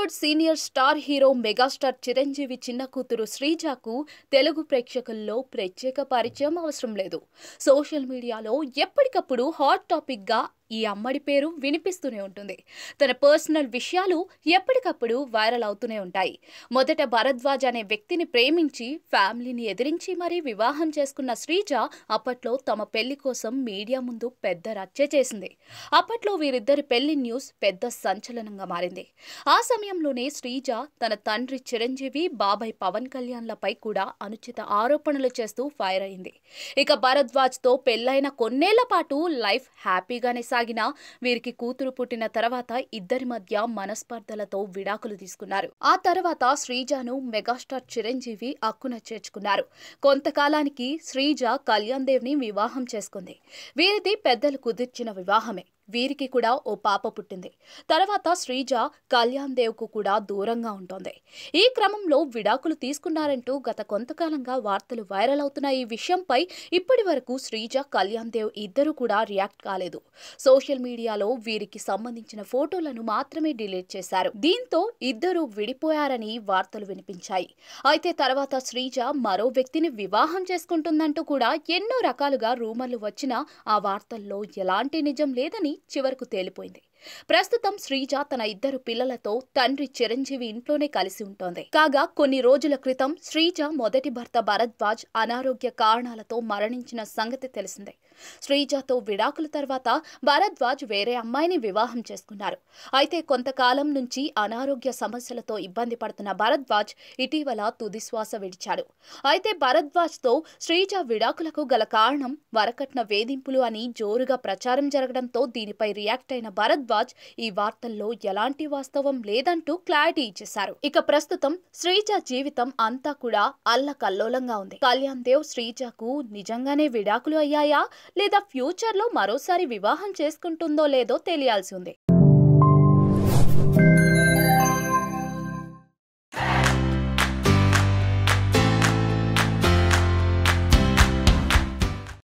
Bollywood senior star hero megastar Chiranjeevi చిన్న కూతురు శ్రీజాకు తెలుగు ప్రేక్షకుల్లో ప్రత్యేక పరిచయం అవసరం లేదు. సోషల్ మీడియాలో ఎప్పటికప్పుడు హాట్ టాపిక్ గా ఈ అమ్మడి పేరు వినిపిస్తూనే ఉంటుంది. తన పర్సనల్ విషయాలు ఎప్పటికప్పుడు వైరల్ అవుతూనే ఉంటాయి. మొదట భరద్వాజ్ అనే వ్యక్తిని ప్రేమించి ఫ్యామిలీని ఎదిరించి మరీ వివాహం చేసుకున్న శ్రీజ అప్పట్లో తమ పెళ్లి కోసం మీడియా ముందు పెద్ద రచ్చ చేసింది. అప్పట్లో వీరిద్దరి పెళ్లి న్యూస్ పెద్ద సంచలనంగా మారింది. ఆ సమయంలోనే శ్రీజ తన తండ్రి చిరంజీవి, బాబాయ్ పవన్ కళ్యాణ్లపై కూడా అనుచిత ఆరోపణలు చేస్తూ ఫైర్ అయింది. ఇక భరద్వాజ్ తో పెళ్లైన కొన్నేళ్ల పాటు లైఫ్ హ్యాపీగానే సాగినా వీరికి కూతురు పుట్టిన తర్వాత ఇద్దరి మధ్య మనస్పర్ధలతో విడాకులు తీసుకున్నారు. ఆ తర్వాత శ్రీజను మెగాస్టార్ చిరంజీవి అక్కున చేర్చుకున్నారు. కొంతకాలానికి శ్రీజ కళ్యాణ్ దేవ్ ని వివాహం చేసుకుంది. వీరిది పెద్దలు కుదిర్చిన వివాహమే. వీరికి కూడా ఓ పాప పుట్టింది. తర్వాత శ్రీజ కళ్యాణ్ దేవ్ కు కూడా దూరంగా ఉంటోంది. ఈ క్రమంలో విడాకులు తీసుకున్నారంటూ గత కొంతకాలంగా వార్తలు వైరల్ అవుతున్న ఈ విషయంపై ఇప్పటి వరకు శ్రీజ, కళ్యాణ్ దేవ్ ఇద్దరు కూడా రియాక్ట్ కాలేదు. సోషల్ మీడియాలో వీరికి సంబంధించిన ఫోటోలను మాత్రమే డిలీట్ చేశారు. దీంతో ఇద్దరు విడిపోయారని వార్తలు వినిపించాయి. అయితే తర్వాత శ్రీజ మరో వ్యక్తిని వివాహం చేసుకుంటుందంటూ కూడా ఎన్నో రకాలుగా రూమర్లు వచ్చినా ఆ వార్తల్లో ఎలాంటి నిజం లేదని చివరకు తేలిపోయింది. ప్రస్తుతం శ్రీజ తన ఇద్దరు పిల్లలతో తండ్రి చిరంజీవి ఇంట్లోనే కలిసి ఉంటోంది. కాగా కొన్ని రోజుల క్రితం శ్రీజ మొదటి భర్త భరద్వాజ్ అనారోగ్య కారణాలతో మరణించిన సంగతి తెలిసిందే. శ్రీజతో విడాకుల తర్వాత భరద్వాజ్ వేరే అమ్మాయిని వివాహం చేసుకున్నారు. అయితే కొంతకాలం నుంచి అనారోగ్య సమస్యలతో ఇబ్బంది పడుతున్న భరద్వాజ్ ఇటీవల తుదిశ్వాస విడిచాడు. అయితే భరద్వాజ్ తో శ్రీజ విడాకులకు గల కారణం వరకట్న వేధింపులు అని జోరుగా ప్రచారం జరగడంతో దీనిపై రియాక్ట్ అయిన భరద్వాజ్ ఈ వార్తల్లో ఎలాంటి వాస్తవం లేదంటూ క్లారిటీ ఇచ్చేశారు. ఇక ప్రస్తుతం శ్రీజ జీవితం అంతా కూడా అల్లకల్లోలంగా ఉంది. కళ్యాణ్ దేవ్ శ్రీజకు నిజంగానే విడాకులు అయ్యాయా లేదా ఫ్యూచర్ లో మరోసారి వివాహం చేసుకుంటుందో లేదో తెలియాల్సి ఉంది.